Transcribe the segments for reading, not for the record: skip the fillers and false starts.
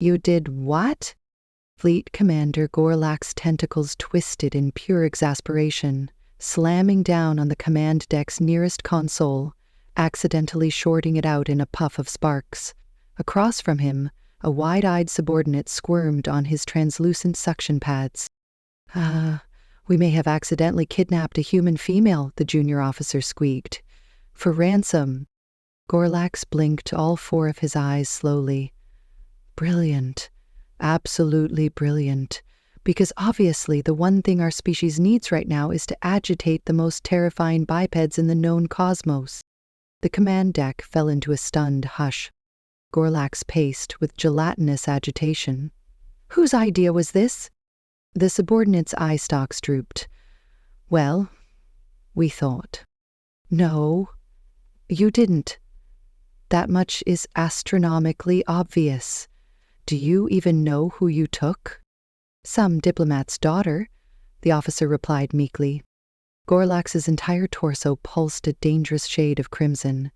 You did what? Fleet Commander Gorlak's tentacles twisted in pure exasperation, slamming down on the command deck's nearest console, accidentally shorting it out in a puff of sparks. Across from him, a wide-eyed subordinate squirmed on his translucent suction pads. We may have accidentally kidnapped a human female, the junior officer squeaked. For ransom. Gorlax blinked all four of his eyes slowly. Brilliant. Absolutely brilliant. Because obviously the one thing our species needs right now is to agitate the most terrifying bipeds in the known cosmos. The command deck fell into a stunned hush. Gorlax paced with gelatinous agitation. Whose idea was this? The subordinate's eye stalks drooped. Well, we thought. No, you didn't. That much is astronomically obvious. Do you even know who you took? Some diplomat's daughter, the officer replied meekly. Gorlax's entire torso pulsed a dangerous shade of crimson.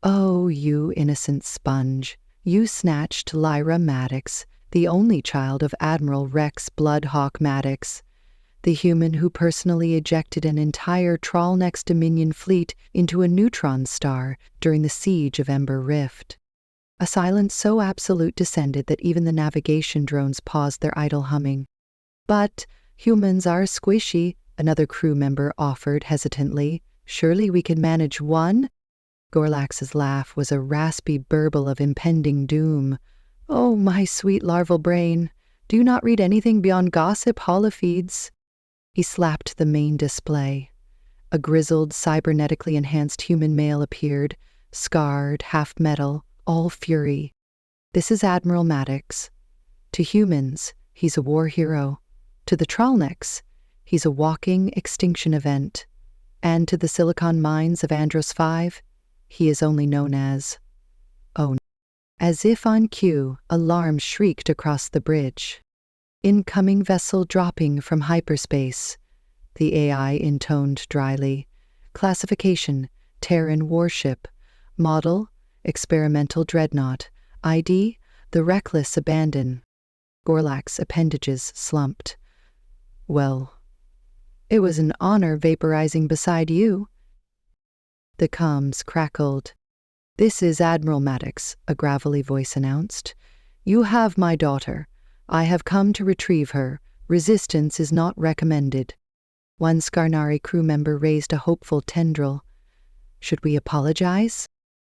Oh, you innocent sponge. You snatched Lyra Maddox, the only child of Admiral Rex Bloodhawk Maddox, the human who personally ejected an entire Trollneck's Dominion fleet into a neutron star during the siege of Ember Rift. A silence so absolute descended that even the navigation drones paused their idle humming. But humans are squishy, another crew member offered hesitantly. Surely we can manage one? Gorlax's laugh was a raspy burble of impending doom. Oh, my sweet larval brain, do you not read anything beyond gossip holofeeds? He slapped the main display. A grizzled, cybernetically enhanced human male appeared, scarred, half metal, all fury. This is Admiral Maddox. To humans, he's a war hero. To the Trollnecks, he's a walking extinction event. And to the silicon mines of Andros 5, he is only known as... Oh, as if on cue, alarm shrieked across the bridge. Incoming vessel dropping from hyperspace, the AI intoned dryly. Classification, Terran warship. Model, experimental dreadnought. ID, the reckless abandon. Gorlax's appendages slumped. Well, it was an honor vaporizing beside you. The comms crackled. This is Admiral Maddox, a gravelly voice announced. You have my daughter. I have come to retrieve her. Resistance is not recommended. One Skarnari crew member raised a hopeful tendril. Should we apologize?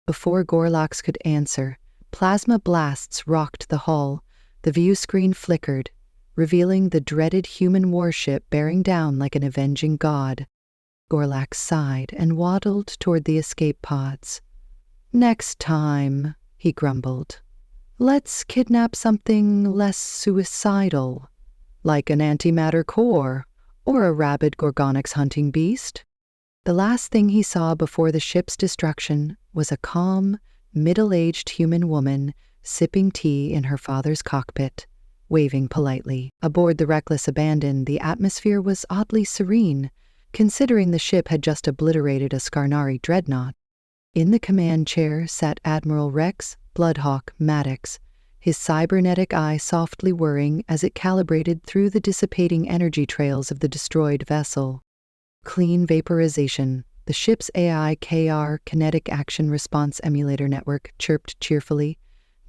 Before Gorlax could answer, plasma blasts rocked the hull. The view screen flickered, revealing the dreaded human warship bearing down like an avenging god. Gorlax sighed and waddled toward the escape pods. Next time, he grumbled. Let's kidnap something less suicidal, like an antimatter core or a rabid Gorgonix hunting beast. The last thing he saw before the ship's destruction was a calm, middle-aged human woman sipping tea in her father's cockpit, waving politely. Aboard the reckless abandon, the atmosphere was oddly serene, considering the ship had just obliterated a Skarnari dreadnought. In the command chair sat Admiral Rex Bloodhawk Maddox, his cybernetic eye softly whirring as it calibrated through the dissipating energy trails of the destroyed vessel. Clean vaporization, the ship's AI-KR Kinetic Action Response Emulator Network chirped cheerfully.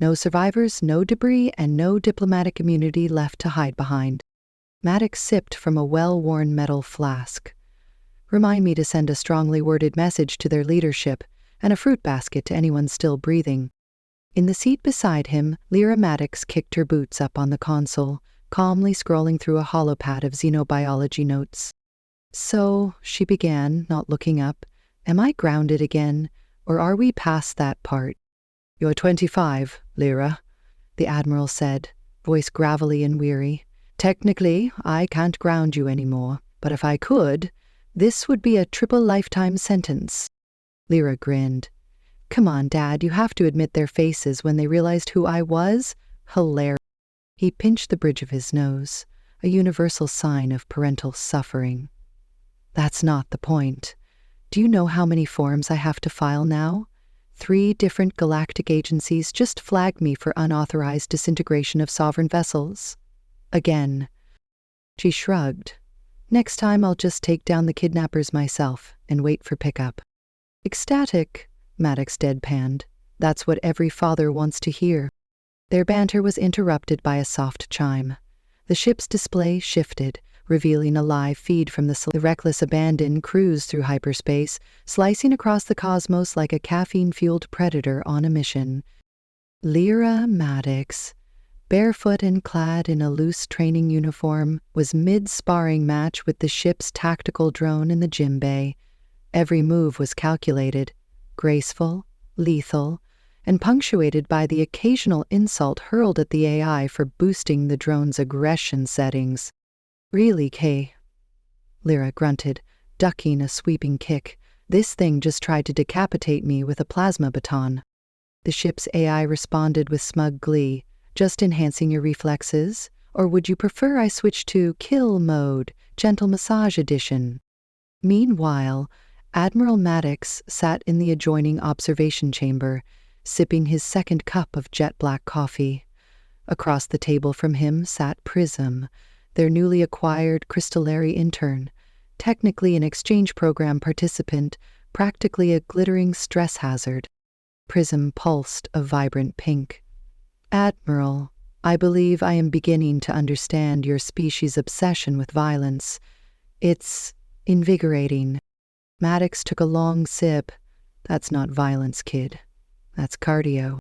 No survivors, no debris, and no diplomatic immunity left to hide behind. Maddox sipped from a well-worn metal flask. Remind me to send a strongly worded message to their leadership and a fruit basket to anyone still breathing. In the seat beside him, Lyra Maddox kicked her boots up on the console, calmly scrolling through a holopad of xenobiology notes. So, she began, not looking up, am I grounded again, or are we past that part? You're 25, Lyra, the Admiral said, voice gravelly and weary. Technically, I can't ground you anymore, but if I could, this would be a triple lifetime sentence. Lyra grinned. Come on, Dad, you have to admit their faces when they realized who I was? Hilarious. He pinched the bridge of his nose, a universal sign of parental suffering. That's not the point. Do you know how many forms I have to file now? 3 different galactic agencies just flagged me for unauthorized disintegration of sovereign vessels. Again. She shrugged. Next time I'll just take down the kidnappers myself and wait for pickup. Ecstatic, Maddox deadpanned. That's what every father wants to hear. Their banter was interrupted by a soft chime. The ship's display shifted, revealing a live feed from the reckless abandon cruise through hyperspace, slicing across the cosmos like a caffeine-fueled predator on a mission. Lyra Maddox, barefoot and clad in a loose training uniform, was mid-sparring match with the ship's tactical drone in the gym bay. Every move was calculated, graceful, lethal, and punctuated by the occasional insult hurled at the AI for boosting the drone's aggression settings. Really, Kay? Lyra grunted, ducking a sweeping kick. This thing just tried to decapitate me with a plasma baton. The ship's AI responded with smug glee. Just enhancing your reflexes? Or would you prefer I switch to kill mode, gentle massage edition? Meanwhile, Admiral Maddox sat in the adjoining observation chamber, sipping his second cup of jet-black coffee. Across the table from him sat Prism, their newly acquired crystallary intern, technically an exchange program participant, practically a glittering stress hazard. Prism pulsed a vibrant pink. Admiral, I believe I am beginning to understand your species' obsession with violence. It's invigorating. Maddox took a long sip. That's not violence, kid. That's cardio.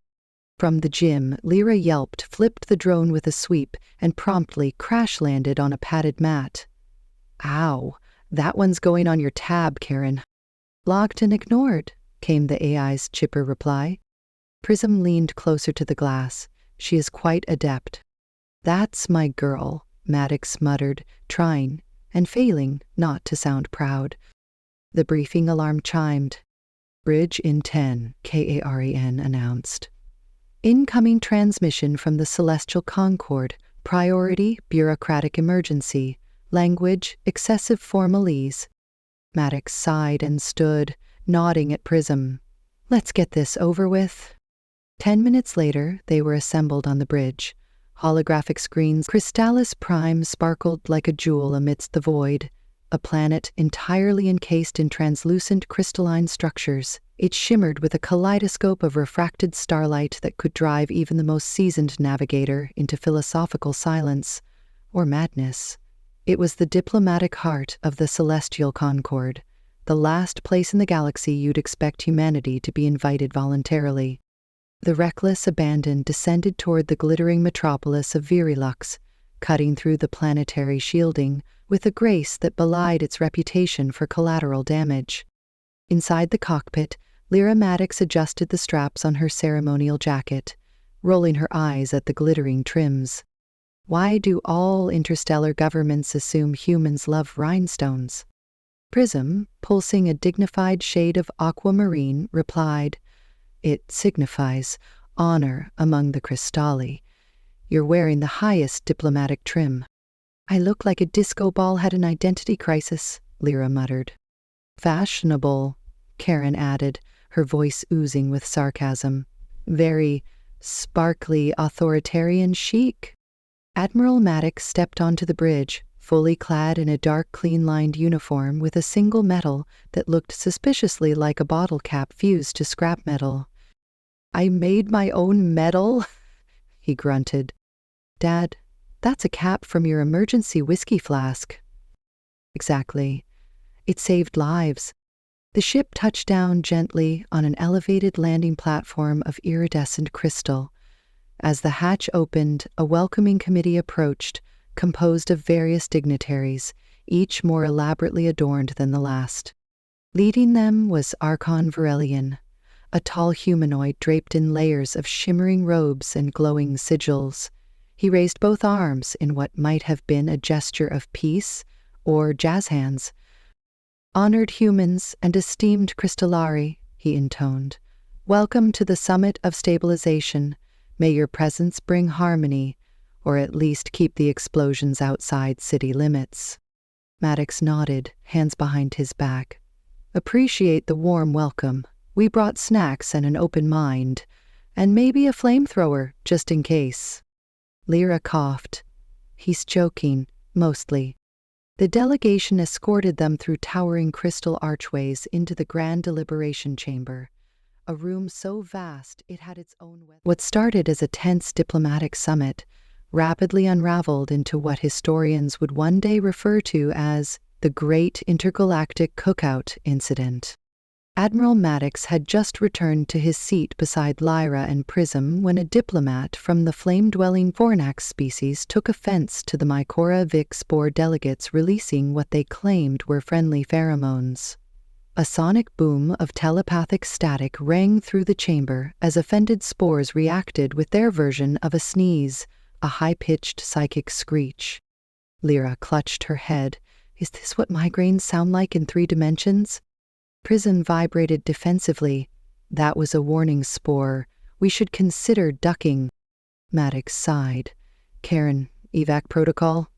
From the gym, Lyra yelped, flipped the drone with a sweep, and promptly crash-landed on a padded mat. Ow, that one's going on your tab, Karen. Locked and ignored, came the AI's chipper reply. Prism leaned closer to the glass. She is quite adept. That's my girl, Maddox muttered, trying, and failing, not to sound proud. The briefing alarm chimed. Bridge in 10, Karen announced. Incoming transmission from the Celestial Concord. Priority, bureaucratic emergency. Language, excessive formalese. Maddox sighed and stood, nodding at Prism. Let's get this over with. 10 minutes later, they were assembled on the bridge. Holographic screens, Crystallis Prime sparkled like a jewel amidst the void. A planet entirely encased in translucent crystalline structures. It shimmered with a kaleidoscope of refracted starlight that could drive even the most seasoned navigator into philosophical silence or madness. It was the diplomatic heart of the Celestial Concord, the last place in the galaxy you'd expect humanity to be invited voluntarily. The reckless abandon descended toward the glittering metropolis of Virilux, cutting through the planetary shielding with a grace that belied its reputation for collateral damage. Inside the cockpit, Lyra Maddox adjusted the straps on her ceremonial jacket, rolling her eyes at the glittering trims. Why do all interstellar governments assume humans love rhinestones? Prism, pulsing a dignified shade of aquamarine, replied, It signifies honor among the Crystalli. You're wearing the highest diplomatic trim. I look like a disco ball had an identity crisis, Lyra muttered. Fashionable, Karen added, her voice oozing with sarcasm. Very sparkly authoritarian chic. Admiral Maddox stepped onto the bridge, fully clad in a dark, clean-lined uniform with a single medal that looked suspiciously like a bottle cap fused to scrap metal. I made my own medal? He grunted. Dad, that's a cap from your emergency whiskey flask. Exactly. It saved lives. The ship touched down gently on an elevated landing platform of iridescent crystal. As the hatch opened, a welcoming committee approached, composed of various dignitaries, each more elaborately adorned than the last. Leading them was Archon Varelian, a tall humanoid draped in layers of shimmering robes and glowing sigils. He raised both arms in what might have been a gesture of peace or jazz hands. Honored humans and esteemed Crystallari, he intoned, welcome to the summit of stabilization. May your presence bring harmony, or at least keep the explosions outside city limits. Maddox nodded, hands behind his back. Appreciate the warm welcome, We brought snacks and an open mind, and maybe a flamethrower, just in case." Lyra coughed. "He's joking, mostly." The delegation escorted them through towering crystal archways into the grand deliberation chamber, a room so vast it had its own weather. What started as a tense diplomatic summit rapidly unraveled into what historians would one day refer to as the Great Intergalactic Cookout Incident. Admiral Maddox had just returned to his seat beside Lyra and Prism when a diplomat from the flame-dwelling Fornax species took offense to the Mycora Vic spore delegates releasing what they claimed were friendly pheromones. A sonic boom of telepathic static rang through the chamber as offended spores reacted with their version of a sneeze, a high-pitched psychic screech. Lyra clutched her head. Is this what migraines sound like in 3 dimensions? Prism vibrated defensively. That was a warning spore. We should consider ducking. Maddox sighed. Karen, evac protocol?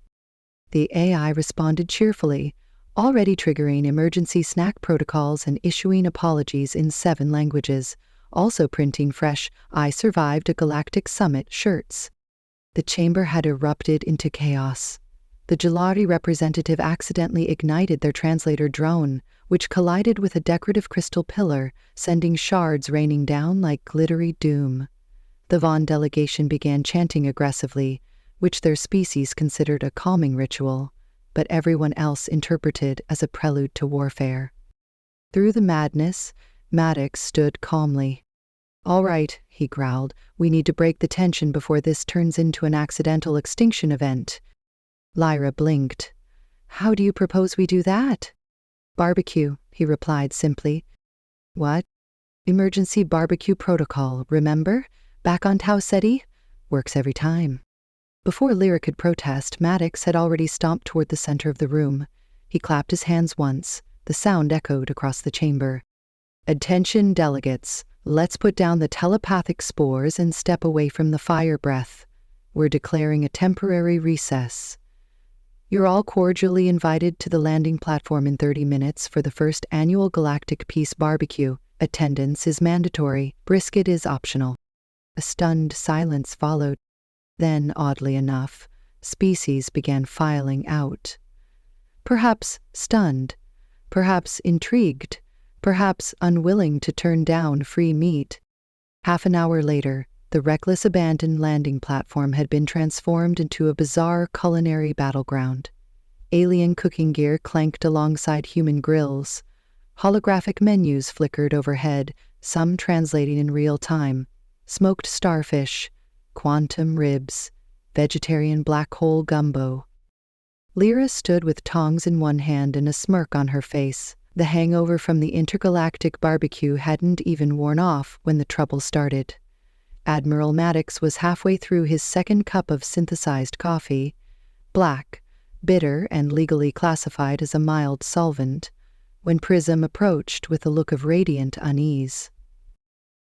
The AI responded cheerfully, already triggering emergency snack protocols and issuing apologies in 7 languages, also printing fresh "I survived a galactic summit" shirts. The chamber had erupted into chaos. The Gelati representative accidentally ignited their translator drone, which collided with a decorative crystal pillar, sending shards raining down like glittery doom. The Vaughn delegation began chanting aggressively, which their species considered a calming ritual, but everyone else interpreted as a prelude to warfare. Through the madness, Maddox stood calmly. "All right," he growled, "we need to break the tension before this turns into an accidental extinction event." Lyra blinked. "How do you propose we do that?" "Barbecue," he replied simply. "What?" "Emergency barbecue protocol, remember? Back on Tau Ceti? Works every time." Before Lyra could protest, Maddox had already stomped toward the center of the room. He clapped his hands once. The sound echoed across the chamber. "Attention, delegates. Let's put down the telepathic spores and step away from the fire breath. We're declaring a temporary recess. You're all cordially invited to the landing platform in 30 minutes for the first annual Galactic Peace Barbecue. Attendance is mandatory. Brisket is optional." A stunned silence followed. Then, oddly enough, species began filing out. Perhaps stunned, perhaps intrigued, perhaps unwilling to turn down free meat. Half an hour later, the reckless abandoned landing platform had been transformed into a bizarre culinary battleground. Alien cooking gear clanked alongside human grills. Holographic menus flickered overhead, some translating in real time. Smoked starfish, quantum ribs, vegetarian black hole gumbo. Lyra stood with tongs in one hand and a smirk on her face. The hangover from the intergalactic barbecue hadn't even worn off when the trouble started. Admiral Maddox was halfway through his 2nd cup of synthesized coffee, black, bitter and legally classified as a mild solvent, when Prism approached with a look of radiant unease.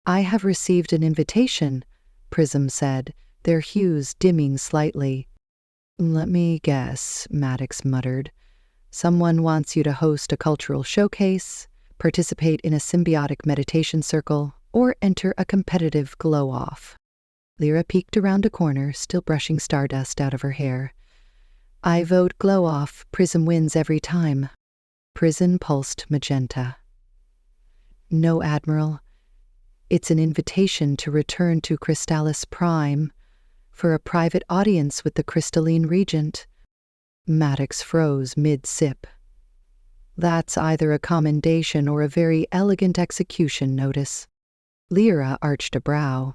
"I have received an invitation," Prism said, their hues dimming slightly. "Let me guess," Maddox muttered. "Someone wants you to host a cultural showcase, participate in a symbiotic meditation circle, or enter a competitive glow-off." Lyra peeked around a corner, still brushing stardust out of her hair. "I vote glow-off. Prism wins every time." Prism pulsed magenta. "No, Admiral. It's an invitation to return to Crystallis Prime for a private audience with the Crystalline Regent." Maddox froze mid-sip. "That's either a commendation or a very elegant execution notice." Lyra arched a brow.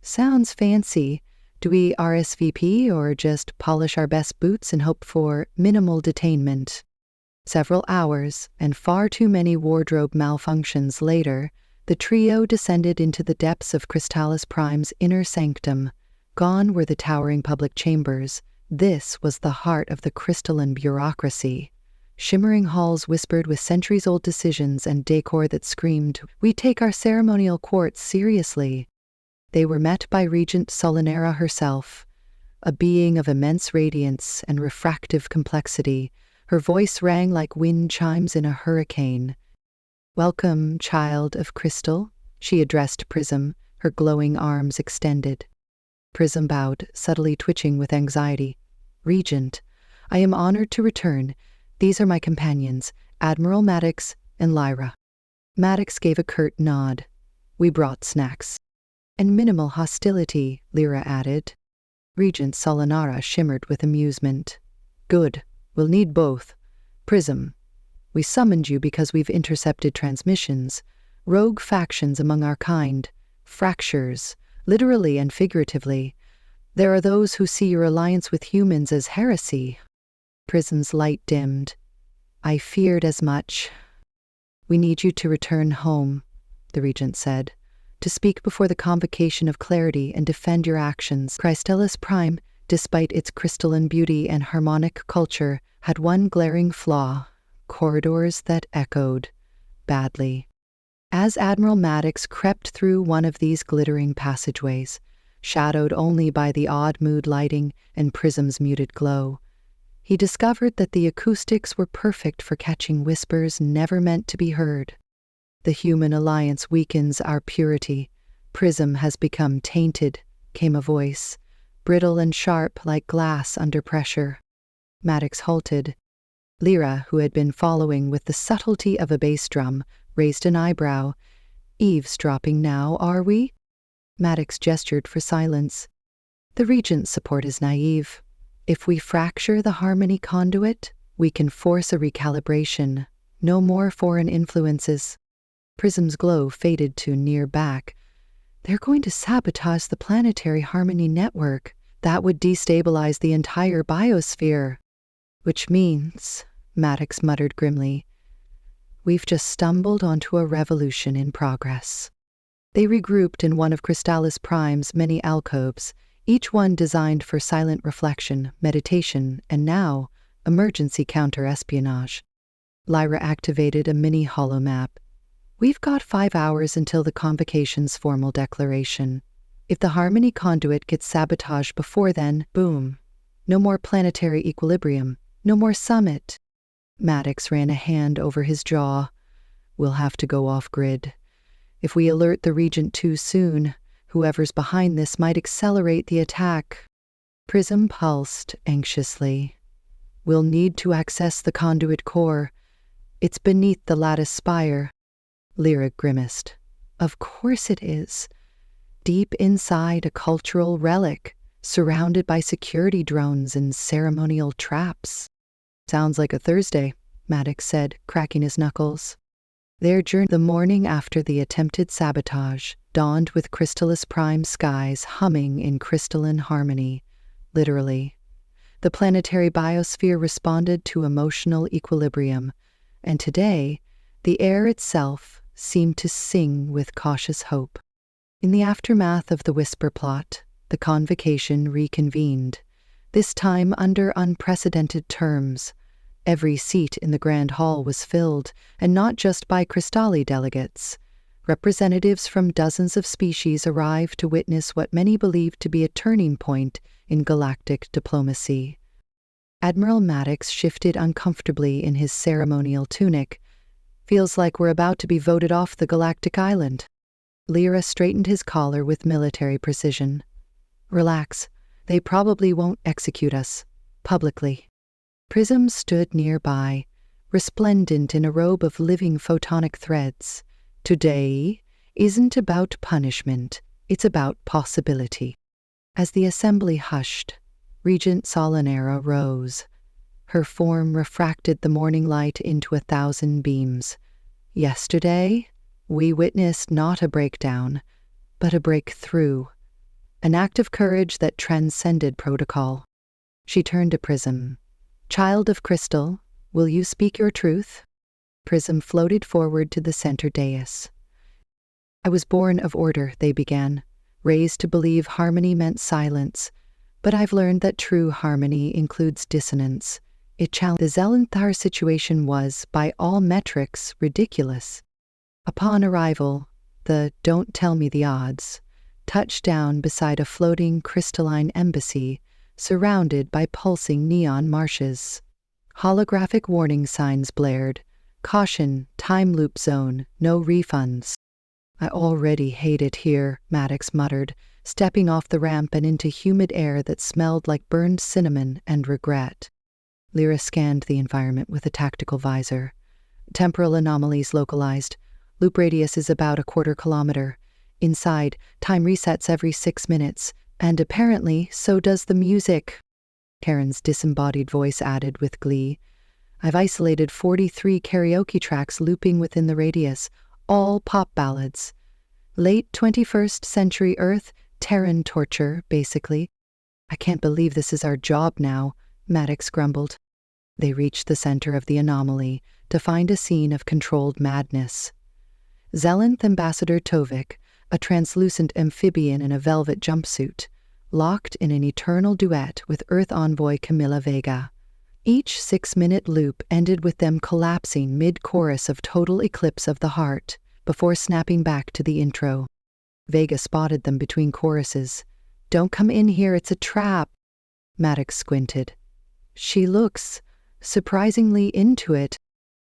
"Sounds fancy. Do we RSVP or just polish our best boots and hope for minimal detainment?" Several hours, and far too many wardrobe malfunctions later, the trio descended into the depths of Crystallis Prime's inner sanctum. Gone were the towering public chambers. This was the heart of the crystalline bureaucracy. Shimmering halls whispered with centuries-old decisions and decor that screamed, "We take our ceremonial quartz seriously." They were met by Regent Solinera herself, a being of immense radiance and refractive complexity. Her voice rang like wind chimes in a hurricane. "Welcome, child of crystal," she addressed Prism, her glowing arms extended. Prism bowed, subtly twitching with anxiety. "Regent, I am honored to return. These are my companions, Admiral Maddox and Lyra." Maddox gave a curt nod. "We brought snacks." "And minimal hostility," Lyra added. Regent Solanara shimmered with amusement. "Good. We'll need both. Prism, we summoned you because we've intercepted transmissions, rogue factions among our kind, fractures, literally and figuratively. There are those who see your alliance with humans as heresy." Prism's light dimmed. "I feared as much." "We need you to return home," the Regent said, "to speak before the Convocation of Clarity and defend your actions." Chrystellus Prime, despite its crystalline beauty and harmonic culture, had one glaring flaw: corridors that echoed badly. As Admiral Maddox crept through one of these glittering passageways, shadowed only by the odd mood lighting and Prism's muted glow, he discovered that the acoustics were perfect for catching whispers never meant to be heard. "The human alliance weakens our purity. Prism has become tainted," came a voice, brittle and sharp like glass under pressure. Maddox halted. Lyra, who had been following with the subtlety of a bass drum, raised an eyebrow. "Eavesdropping now, are we?" Maddox gestured for silence. "The Regent's support is naive. If we fracture the harmony conduit, we can force a recalibration. No more foreign influences." Prism's glow faded to near back. "They're going to sabotage the planetary harmony network. That would destabilize the entire biosphere." "Which means," Maddox muttered grimly, "we've just stumbled onto a revolution in progress." They regrouped in one of Chrystellus Prime's many alcoves, each one designed for silent reflection, meditation, and now, emergency counter-espionage. Lyra activated a mini holomap. "We've got 5 hours until the Convocation's formal declaration. If the Harmony conduit gets sabotaged before then, boom. No more planetary equilibrium. No more summit." Maddox ran a hand over his jaw. "We'll have to go off-grid. If we alert the Regent too soon, whoever's behind this might accelerate the attack." Prism pulsed anxiously. "We'll need to access the conduit core. It's beneath the lattice spire." Lyra grimaced. "Of course it is. Deep inside a cultural relic, surrounded by security drones and ceremonial traps." "Sounds like a Thursday," Maddox said, cracking his knuckles. Their journey the morning after the attempted sabotage dawned with Chrystellus Prime skies humming in crystalline harmony, literally. The planetary biosphere responded to emotional equilibrium, and today, the air itself seemed to sing with cautious hope. In the aftermath of the Whisper plot, the Convocation reconvened, this time under unprecedented terms. Every seat in the Grand Hall was filled, and not just by Crystalli delegates. Representatives from dozens of species arrived to witness what many believed to be a turning point in galactic diplomacy. Admiral Maddox shifted uncomfortably in his ceremonial tunic. "Feels like we're about to be voted off the galactic island." Lyra straightened his collar with military precision. "Relax. They probably won't execute us. Publicly." Prism stood nearby, resplendent in a robe of living photonic threads. "Today isn't about punishment, it's about possibility." As the assembly hushed, Regent Solanera rose. Her form refracted the morning light into 1,000 beams. "Yesterday, we witnessed not a breakdown, but a breakthrough. An act of courage that transcended protocol." She turned to Prism. "Child of Crystal, will you speak your truth?" Prism floated forward to the center dais. "I was born of order," they began, raised to believe harmony meant silence. "But I've learned that true harmony includes dissonance. It challenged." The Zelenthar situation was, by all metrics, ridiculous. Upon arrival, the "don't tell me the odds" touched down beside a floating crystalline embassy surrounded by pulsing neon marshes. Holographic warning signs blared, Caution, time loop zone, no refunds. I already hate it here, Maddox muttered, stepping off the ramp and into humid air that smelled like burned cinnamon and regret. Lyra scanned the environment with a tactical visor. Temporal anomalies localized. Loop radius is about a quarter kilometer. Inside, time resets every 6 minutes, and apparently so does the music. Karen's disembodied voice added with glee. I've isolated 43 karaoke tracks looping within the radius, all pop ballads. Late 21st century Earth, Terran torture, basically. I can't believe this is our job now, Maddox grumbled. They reached the center of the anomaly to find a scene of controlled madness. Zelenth Ambassador Tovik, a translucent amphibian in a velvet jumpsuit, locked in an eternal duet with Earth envoy Camilla Vega. Each 6-minute loop ended with them collapsing mid-chorus of Total Eclipse of the Heart before snapping back to the intro. Vega spotted them between choruses. Don't come in here, it's a trap. Maddox squinted. She looks surprisingly into it.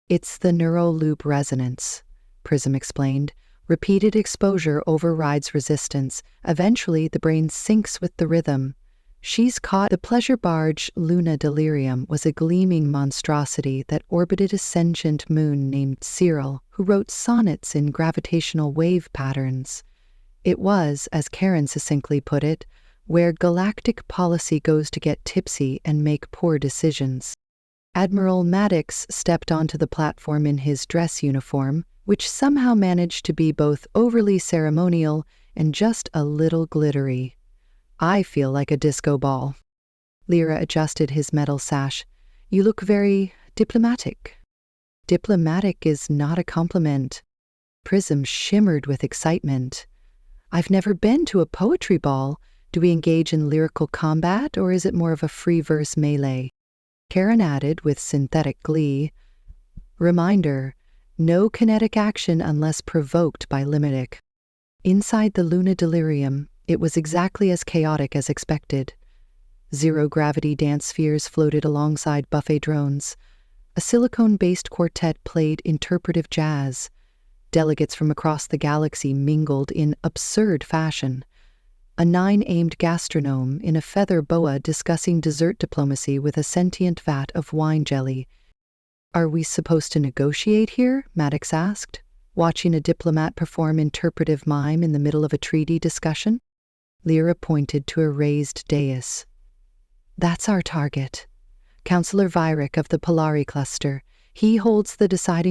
It's the neural loop resonance, Prism explained. Repeated exposure overrides resistance. Eventually, the brain syncs with the rhythm. She's caught. The pleasure barge Luna Delirium was a gleaming monstrosity that orbited a sentient moon named Cyril, who wrote sonnets in gravitational wave patterns. It was, as Karen succinctly put it, where galactic policy goes to get tipsy and make poor decisions. Admiral Maddox stepped onto the platform in his dress uniform, which somehow managed to be both overly ceremonial and just a little glittery. I feel like a disco ball. Lyra adjusted his metal sash. You look very diplomatic. Diplomatic is not a compliment. Prism shimmered with excitement. I've never been to a poetry ball. Do we engage in lyrical combat, or is it more of a free verse melee? Karen added with synthetic glee. Reminder, no kinetic action unless provoked by Limitic. Inside the Luna Delirium, it was exactly as chaotic as expected. Zero-gravity dance spheres floated alongside buffet drones. A silicone-based quartet played interpretive jazz. Delegates from across the galaxy mingled in absurd fashion. A 9-aimed gastronome in a feather boa discussing dessert diplomacy with a sentient vat of wine jelly. Are we supposed to negotiate here? Maddox asked, watching a diplomat perform interpretive mime in the middle of a treaty discussion. Lyra pointed to a raised dais. That's our target. Councillor Vyrick of the Polari cluster. He holds the deciding